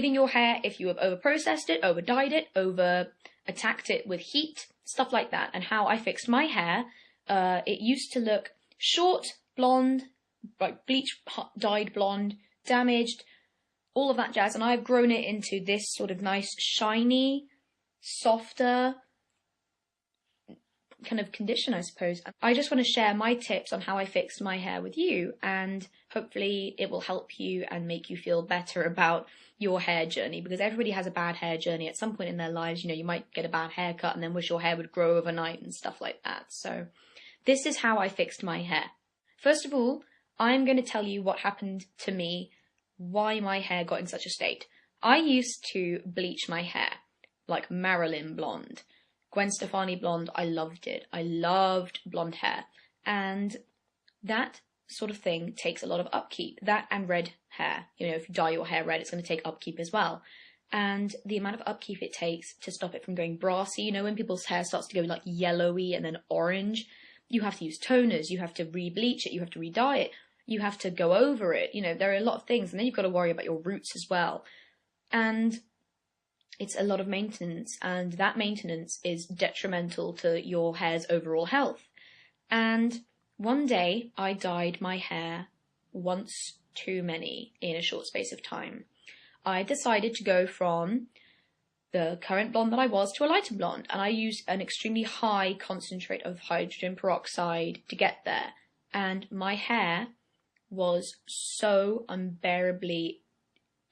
your hair if you have over-processed it, over-dyed it, over-attacked it with heat, stuff like that. And how I fixed my hair, it used to look short, blonde, like bleach dyed blonde, damaged, all of that jazz, and I've grown it into this sort of nice, shiny, softer kind of condition, I suppose. I just want to share my tips on how I fixed my hair with you, and hopefully it will help you and make you feel better about your hair journey, because everybody has a bad hair journey at some point in their lives. You know, you might get a bad haircut and then wish your hair would grow overnight and stuff like that. So this is how I fixed my hair. First of all, I'm going to tell you what happened to me, why my hair got in such a state. I used to bleach my hair, like Marilyn blonde. Gwen Stefani blonde, I loved it. I loved blonde hair. And that sort of thing takes a lot of upkeep. That and red hair. You know, if you dye your hair red, it's going to take upkeep as well. And the amount of upkeep it takes to stop it from going brassy, you know, when people's hair starts to go like yellowy and then orange, you have to use toners, you have to re-bleach it, you have to re-dye it, you have to go over it. You know, there are a lot of things. And then you've got to worry about your roots as well. And it's a lot of maintenance, and that maintenance is detrimental to your hair's overall health. And one day I dyed my hair once too many in a short space of time. I decided to go from the current blonde that I was to a lighter blonde, and I used an extremely high concentrate of hydrogen peroxide to get there. And my hair was so unbearably,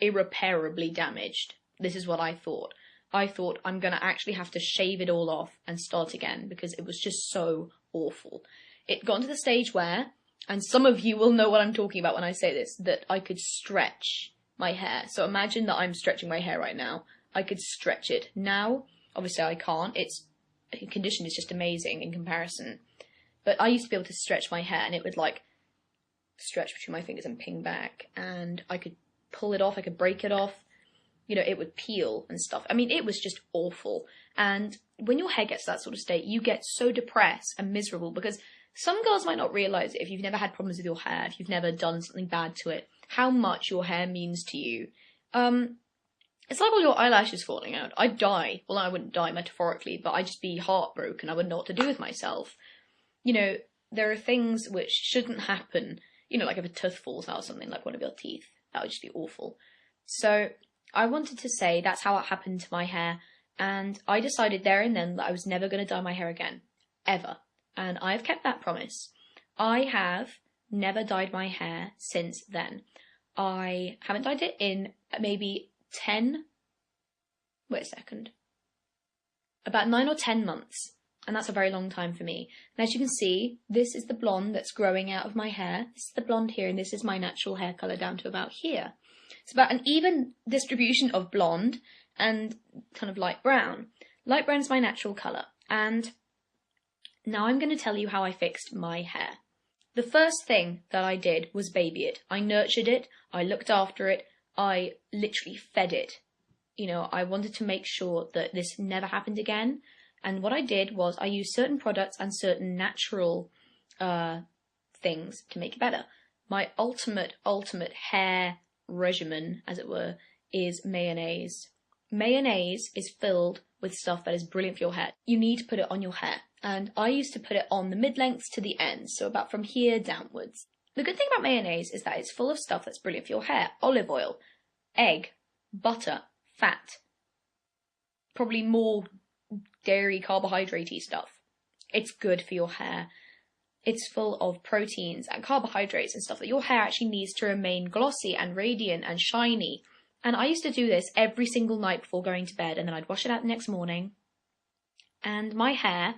irreparably damaged. This is what I thought. I thought I'm going to actually have to shave it all off and start again, because it was just so awful. It got to the stage where, and some of you will know what I'm talking about when I say this, that I could stretch my hair. So imagine that I'm stretching my hair right now. I could stretch it. Now, obviously I can't. Its condition is just amazing in comparison. But I used to be able to stretch my hair, and it would like stretch between my fingers and ping back, and I could pull it off, I could break it off. You know, it would peel and stuff. I mean, it was just awful. And when your hair gets to that sort of state, you get so depressed and miserable, because some girls might not realise it, if you've never had problems with your hair, if you've never done something bad to it, how much your hair means to you. It's like all your eyelashes falling out. I'd die. Well, I wouldn't die metaphorically, but I'd just be heartbroken. I wouldn't know what to do with myself. You know, there are things which shouldn't happen. You know, like if a tooth falls out or something, like one of your teeth. That would just be awful. So I wanted to say that's how it happened to my hair, and I decided there and then that I was never going to dye my hair again, ever, and I've kept that promise. I have never dyed my hair since then. I haven't dyed it in maybe about 9 or 10 months, and that's a very long time for me. And as you can see, this is the blonde that's growing out of my hair. This is the blonde here, and this is my natural hair colour down to about here. It's about an even distribution of blonde and kind of light brown. Light brown is my natural colour. And now I'm going to tell you how I fixed my hair. The first thing that I did was baby it. I nurtured it. I looked after it. I literally fed it. You know, I wanted to make sure that this never happened again. And what I did was I used certain products and certain natural things to make it better. My ultimate hair regimen, as it were, is mayonnaise. Mayonnaise is filled with stuff that is brilliant for your hair. You need to put it on your hair, and I used to put it on the mid-lengths to the ends, so about from here downwards. The good thing about mayonnaise is that it's full of stuff that's brilliant for your hair. Olive oil, egg, butter, fat, probably more dairy carbohydrate-y stuff. It's good for your hair. It's full of proteins and carbohydrates and stuff that your hair actually needs to remain glossy and radiant and shiny. And I used to do this every single night before going to bed, and then I'd wash it out the next morning. And my hair,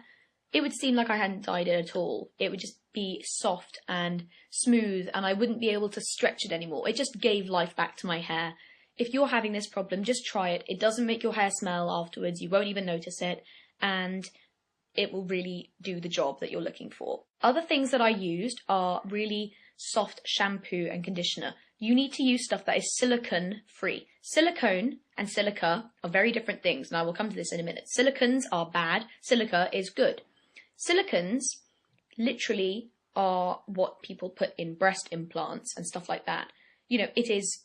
it would seem like I hadn't dyed it at all. It would just be soft and smooth, and I wouldn't be able to stretch it anymore. It just gave life back to my hair. If you're having this problem, just try it. It doesn't make your hair smell afterwards. You won't even notice it. And it will really do the job that you're looking for. Other things that I used are really soft shampoo and conditioner. You need to use stuff that is silicone free. Silicone and silica are very different things, and I will come to this in a minute. Silicones are bad, silica is good. Silicones literally are what people put in breast implants and stuff like that. You know, it is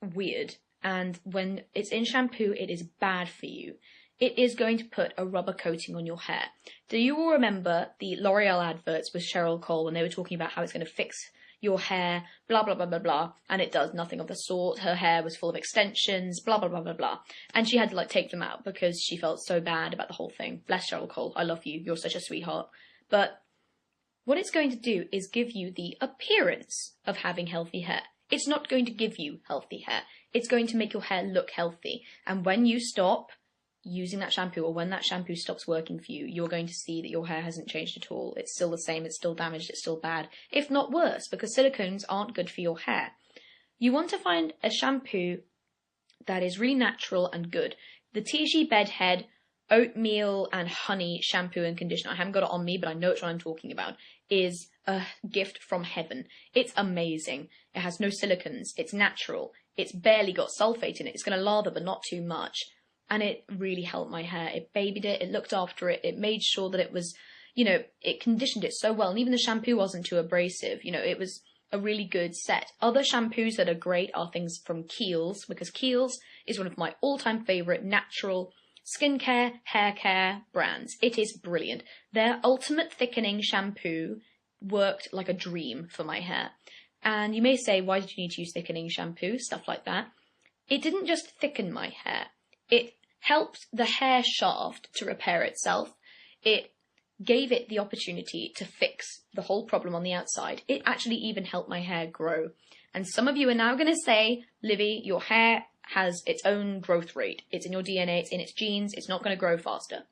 weird. And when it's in shampoo, it is bad for you. It is going to put a rubber coating on your hair. Do you all remember the L'Oreal adverts with Cheryl Cole when they were talking about how it's going to fix your hair, blah, blah, blah, blah, blah, and it does nothing of the sort. Her hair was full of extensions, blah, blah, blah, blah, blah. And she had to, like, take them out because she felt so bad about the whole thing. Bless Cheryl Cole. I love you. You're such a sweetheart. But what it's going to do is give you the appearance of having healthy hair. It's not going to give you healthy hair. It's going to make your hair look healthy. And when you stop using that shampoo, or when that shampoo stops working for you, you're going to see that your hair hasn't changed at all. It's still the same, it's still damaged, it's still bad, if not worse, because silicones aren't good for your hair. You want to find a shampoo that is really natural and good. The TG Bedhead Oatmeal and Honey Shampoo and Conditioner, I haven't got it on me, but I know which one I'm talking about, is a gift from heaven. It's amazing. It has no silicones, it's natural, it's barely got sulfate in it, it's going to lather but not too much. And it really helped my hair. It babied it, it looked after it, it made sure that it was, you know, it conditioned it so well. And even the shampoo wasn't too abrasive, you know, it was a really good set. Other shampoos that are great are things from Kiehl's, because Kiehl's is one of my all-time favourite natural skincare, hair care brands. It is brilliant. Their Ultimate Thickening Shampoo worked like a dream for my hair. And you may say, why did you need to use thickening shampoo? Stuff like that. It didn't just thicken my hair. It helped the hair shaft to repair itself. It gave it the opportunity to fix the whole problem on the outside. It actually even helped my hair grow. And some of you are now going to say, Livy, your hair has its own growth rate. It's in your DNA, it's in its genes, it's not going to grow faster.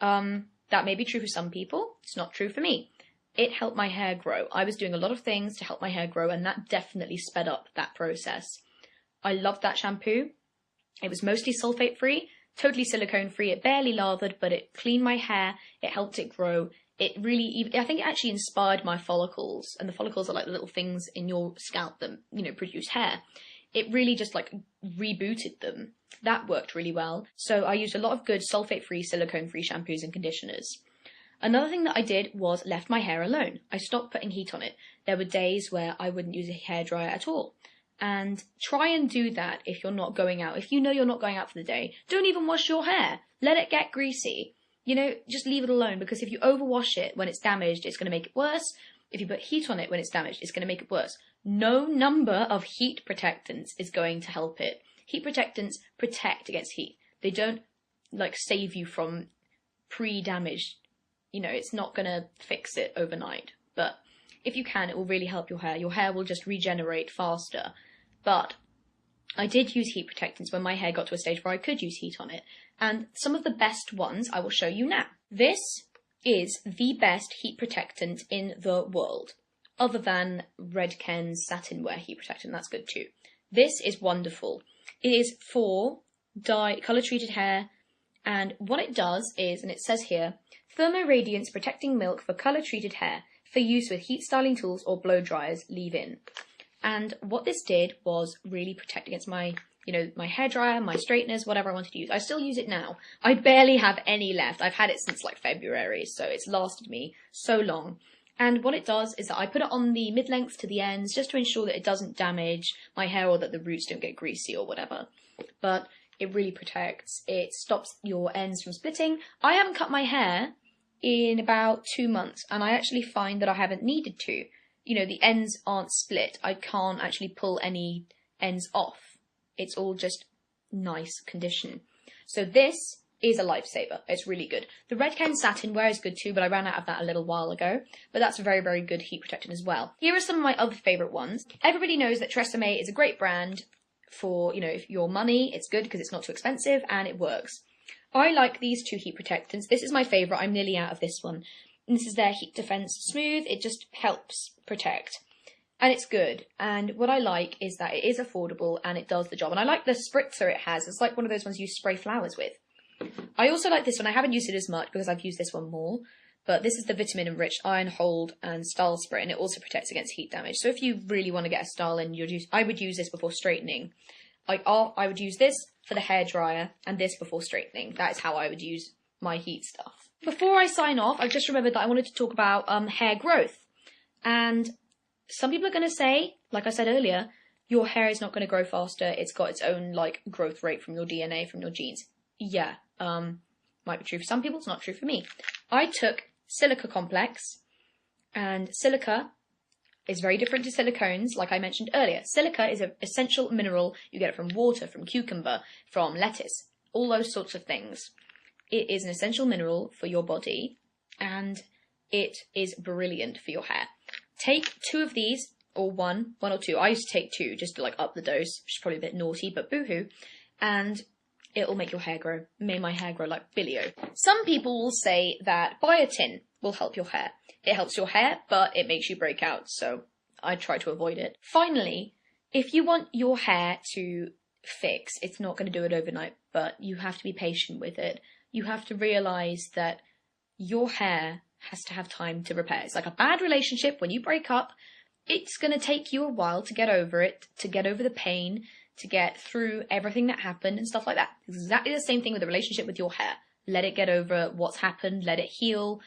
That may be true for some people. It's not true for me. It helped my hair grow. I was doing a lot of things to help my hair grow, and that definitely sped up that process. I loved that shampoo. It was mostly sulfate-free, totally silicone-free. It barely lathered, but it cleaned my hair. It helped it grow. It really, I think it actually inspired my follicles. And the follicles are like the little things in your scalp that, you know, produce hair. It really just like rebooted them. That worked really well. So I used a lot of good sulfate-free, silicone-free shampoos and conditioners. Another thing that I did was left my hair alone. I stopped putting heat on it. There were days where I wouldn't use a hairdryer at all. And try and do that if you're not going out. If you know you're not going out for the day, don't even wash your hair. Let it get greasy. You know, just leave it alone, because if you overwash it when it's damaged, it's going to make it worse. If you put heat on it when it's damaged, it's going to make it worse. No number of heat protectants is going to help it. Heat protectants protect against heat. They don't, like, save you from pre-damaged. You know, it's not going to fix it overnight. But if you can, it will really help your hair. Your hair will just regenerate faster. But I did use heat protectants when my hair got to a stage where I could use heat on it. And some of the best ones I will show you now. This is the best heat protectant in the world, other than Redken's Satin Wear heat protectant. That's good too. This is wonderful. It is for colour-treated hair, and what it does is, and it says here, Thermo Radiance Protecting Milk for colour-treated hair for use with heat styling tools or blow dryers, leave-in. And what this did was really protect against my, you know, my hairdryer, my straighteners, whatever I wanted to use. I still use it now. I barely have any left. I've had it since like February, so it's lasted me so long. And what it does is that I put it on the mid-length to the ends just to ensure that it doesn't damage my hair or that the roots don't get greasy or whatever. But it really protects. It stops your ends from splitting. I haven't cut my hair in about 2 months, and I actually find that I haven't needed to. You know, the ends aren't split. I can't actually pull any ends off. It's all just nice condition. So this is a lifesaver. It's really good. The Redken Satin Wear is good too, but I ran out of that a little while ago. But that's a very, very good heat protectant as well. Here are some of my other favourite ones. Everybody knows that Tresemme is a great brand for, you know, your money. It's good because it's not too expensive and it works. I like these two heat protectants. This is my favourite. I'm nearly out of this one. And this is their Heat Defense Smooth. It just helps protect. And it's good. And what I like is that it is affordable and it does the job. And I like the spritzer it has. It's like one of those ones you spray flowers with. I also like this one. I haven't used it as much because I've used this one more. But this is the Vitamin Enriched Iron Hold and Style Spray. And it also protects against heat damage. So if you really want to get a style in, I would use this before straightening. I would use this for the hairdryer and this before straightening. That is how I would use my heat stuff. Before I sign off, I've just remembered that I wanted to talk about hair growth. And some people are going to say, like I said earlier, your hair is not going to grow faster. It's got its own like growth rate from your DNA, from your genes. Yeah, might be true for some people, it's not true for me. I took Silica Complex, and silica is very different to silicones, like I mentioned earlier. Silica is an essential mineral. You get it from water, from cucumber, from lettuce, all those sorts of things. It is an essential mineral for your body, and it is brilliant for your hair. Take 2 of these, or one or two. I used to take 2 just to like up the dose, which is probably a bit naughty, but boohoo. And it'll make your hair grow. Made my hair grow like Billy-O. Some people will say that biotin will help your hair. It helps your hair, but it makes you break out, so I try to avoid it. Finally, if you want your hair to fix, it's not going to do it overnight, but you have to be patient with it. You have to realize that your hair has to have time to repair. It's like a bad relationship. When you break up, it's going to take you a while to get over it, to get over the pain, to get through everything that happened and stuff like that. Exactly the same thing with the relationship with your hair. Let it get over what's happened, let it heal,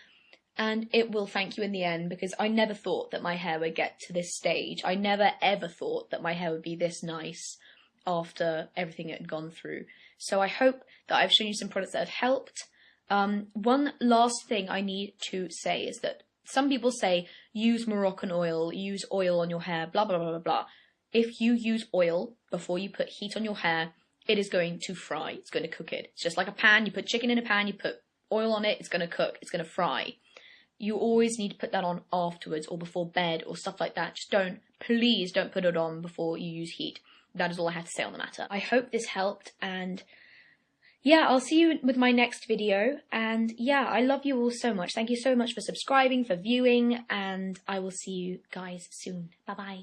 and it will thank you in the end, because I never thought that my hair would get to this stage. I never ever thought that my hair would be this nice after everything it had gone through. So I hope that I've shown you some products that have helped. One last thing I need to say is that some people say use Moroccan oil, use oil on your hair, blah, blah, blah, blah, blah. If you use oil before you put heat on your hair, it is going to fry. It's going to cook it. It's just like a pan. You put chicken in a pan, you put oil on it, it's going to cook. It's going to fry. You always need to put that on afterwards or before bed or stuff like that. Just please don't put it on before you use heat. That is all I have to say on the matter. I hope this helped, and yeah, I'll see you with my next video. And yeah, I love you all so much. Thank you so much for subscribing, for viewing, and I will see you guys soon. Bye bye.